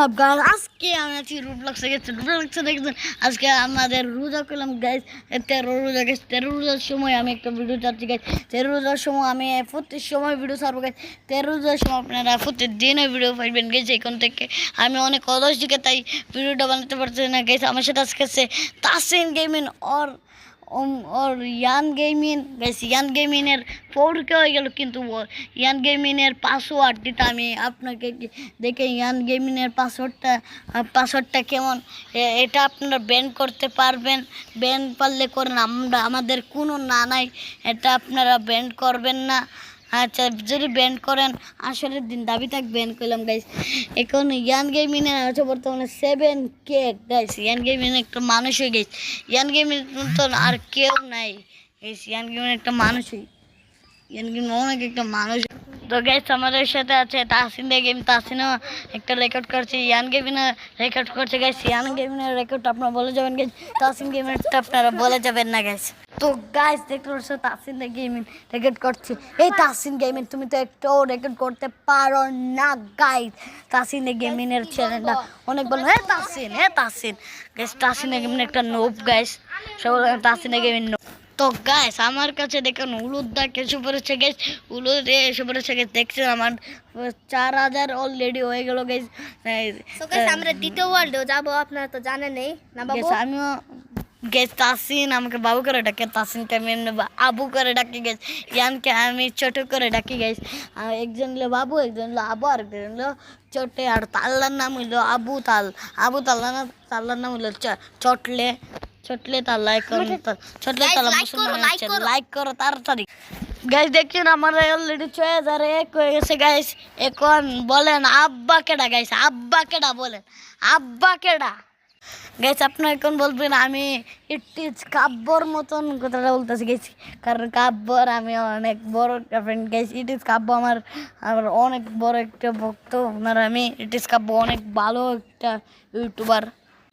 সব গান আজকে আমি আছি রুবলক্সে গেছি। রুবলক্সে দেখছেন আজকে আমাদের রোজা করলাম গাইজ, 13 রোজা গেছে। 13 রোজার সময় আমি একটা ভিডিও চাচ্ছি গাইজ। 13 রোজার সময় আমি প্রত্যেক সময় ভিডিও ছাড়বো গাইজ। 13 রোজার সময় আপনারা প্রত্যেকদিনে ভিডিও পাইবেন গেছে। এখন থেকে আমি অনেক অলস দিকে তাই ভিডিওটা বানাতে পারছি না গাইজ। আমার সাথে আজকে আছে তাসিন গেমিং और ইয়ান গেমিং গাইস। ইয়ান গেমিংয়ের 4K হয়ে গেল, কিন্তু ইয়ান গেমিংয়ের পাসওয়ার্ড দিতে আমি আপনাকে দেখে ইয়ান গেমিংয়ের পাসওয়ার্ডটা কেমন এটা আপনারা ব্যান করতে পারবেন। ব্যান পারলে করেন, আমাদের কোনো না নাই, এটা আপনারা ব্যান করবেন না। আচ্ছা, যদি ব্যান করেন আসলের দিন দাবি থাক ব্যান করলাম গাইস। এখন ইয়ান গেমিংয়ের আছে বর্তমানে 7K গাইস। ইয়ান গেমিং একটা মানুষ হয়ে গেছে। ইয়ান গেমিং তো আর কেউ নাই গাইস। ইয়ান গেমিং একটা মানুষই, ইয়ান গেমিং অনেক একটা মানুষ। তো গাইস আমাদের সাথে আছে তাসিন গেম। তাসিনও একটা রেকর্ড করছে, ইয়ান গেমিংও রেকর্ড করছে গাইস। ইয়ান গেমিংয়ের রেকর্ড আপনারা বলে যাবেন গাইস, তাসিন গেমিংটা আপনারা বলে যাবেন না গাইস। তো গাইস দেখতে পাচ্ছ তাসিন গেমিং রেকর্ড করছে। এই তাসিন গেমিং তুমি তো একটাও রেকর্ড করতে পারো না গাইস। তাসিন গেমিংয়ের চ্যানেলটা অনেক ভালো। তাসিন গাইস, তাসিন গেমিং একটা নোব গাইস। সব তাসিন গেমিং নোব। তো গাইস আমার কাছে দেখুন উলুদা কিছু পড়েছে গাইস। উলুদ এসে পড়েছে গাইস। দেখছেন আমার 4000 অলরেডি হয়ে গেল গাইস। তো গাইস আমরা দ্বিতীয় ওয়ার্ল্ডেও যাব, আপনারা তো জানেন না বাবু। গাইস আমিও গাইস তাসিন আমাকে বাবু করে ডাকে, তাসিনকে আমি আবু করে ডাকি গাইস। ইয়ানকে আমি ছোট করে ডাকি গাইস। একজন হলো বাবু, একজন হলো আবু, আর একজন হলো চটে। আর তাল্লার নাম হইলো আবু তাল। তাল্লার নাম হইলো চটলে তাল্লা। এখন চটলে তাল্লা মুসলমান হচ্ছে। লাইক করো তাড়াতাড়ি গাইস। দেখছেন আমার অলরেডি 6001 হয়ে গেছে গাইস। এখন বলেন আব্বা কেডা গাইস, আব্বা কেডা বলেন, আব্বা কেডা গাইস। আপনারা এখন বলবেন আমি ইটিজ কাব্যর মতন কথাটা বলতেছি গাইস, কারণ কাব্যর আমি অনেক বড় ফ্রেন্ড গাইস। ইটিজ কাব্য আমার অনেক বড় একটা ভক্ত। আপনারা আমি ইটিজ কাব্য অনেক ভালো একটা ইউটিউবার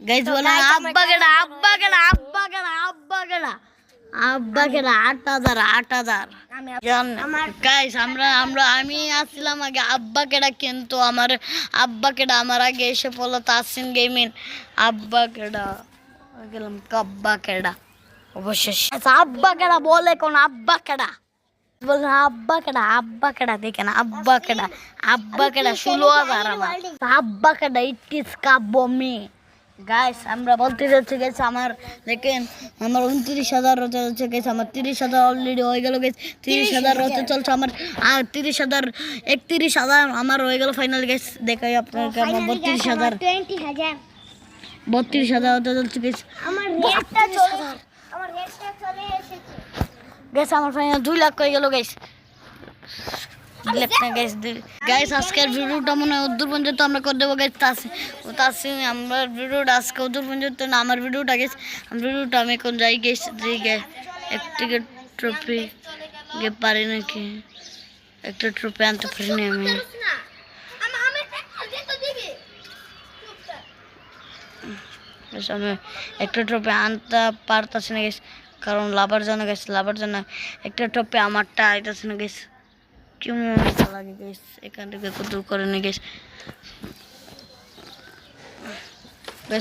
গাইস। বলেন আব্বা কেডা, আব্বা কেডা, আব্বা কেডা, আব্বা কেডা, আব্বা কেডা। 8000 গাইস। আমি আসছিলাম আগে আব্বা কেডা, কিন্তু আমার আব্বা কেডা আমার আগে এসে পড়লো তাসিন গেমিং। আব্বা কেডা গেলাম কাব্বা কেডা অবশেষ। আব্বা কেডা বলে কোন আব্বা কেডা বলুন, আব্বা কেডা দেখেন আব্বা কেডা 16000 আমার আব্বা কেডা। ইটিস কাব্য মে গাইস। আমরা বলতে যাচ্ছি গাইস, আমার দেখেন আমার 29,000 রোজা চলছে গাইস। আমার 30,000 অলরেডি হয়ে গেল গাইস। 30,000 রোজা চলছে আমার। আর 30,000 31,000 আমার হয়ে গেল ফাইনাল গাইস। দেখাই আপনাকে আমার 32,000 রোজা চলছে গাইস। আমার রেটটা চলে এসেছে গাইস। আমার ফাইনাল 2 লাখ হয়ে গেল গাইস। গাইস আজকের ভিডিওটা মনে হয় উদ্দূর পর্যন্ত আমরা করে দেবো গাইস। তাসিন আমার ভিডিওটা আজকে উদ্দূর পর্যন্ত না, আমার ভিডিওটা গেছে। ভিডিওটা আমি এখন যাই গেছি যে একটা ট্রফি পারি নাকি, একটা ট্রফি আনতে পারিনি আমি। আমি একটা ট্রফি আনতে পারতাছি না গেছি, কারণ লাভার জন্য একটা ট্রফি আমারটা আইতাছে না গেছি। কেমন লাগে গেছ, এখান থেকে কত করে নিয়ে গেছ।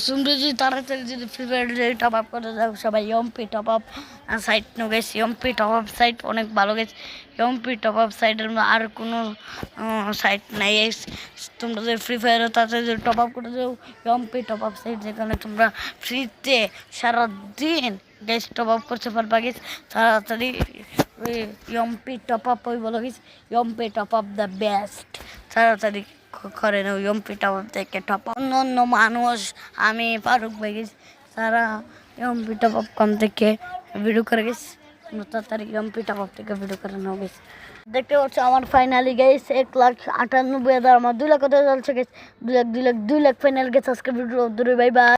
তোমরা যদি তাড়াতাড়ি যদি ফ্রি ফায়ার টপ আপ করে দাও সবাই, এমপি টপ আপ সাইট নো গেছে। এমপি টপ আপ সাইট অনেক ভালো গেছে। এমপি টপ আপ সাইটের আর কোনো সাইট নাই। তোমরা যদি ফ্রি ফায়ারে তাড়াতাড়ি যদি টপ আপ করে দাও, এমপি টপ আপ সাইট, যেখানে তোমরা ফ্রিতে সারাদিন গ্যাস টপ আপ করতে পারবা গেছ। তাড়াতাড়ি এমপি টপ আপ ওই বলো গেছে, MP top up the best. তাড়াতাড়ি করে নাও এমপি টপ আপ থেকে টপ আপ। অন্য মানুষ আমি ফারুক ভাই গেছি, তারা এমপি টপ আপ কম থেকে ভিডিও করে গেছে। তাড়াতাড়ি এমপি টপ আপ থেকে ভিডিও করে নাও গেছে। দেখতে পাচ্ছ আমার ফাইনালি গেছে 1,98,000। আমার 2 লাখ চলছে গেছে। 2 লাখ ফাইনাল গেছে আজকে ভিডিও। Bye bye.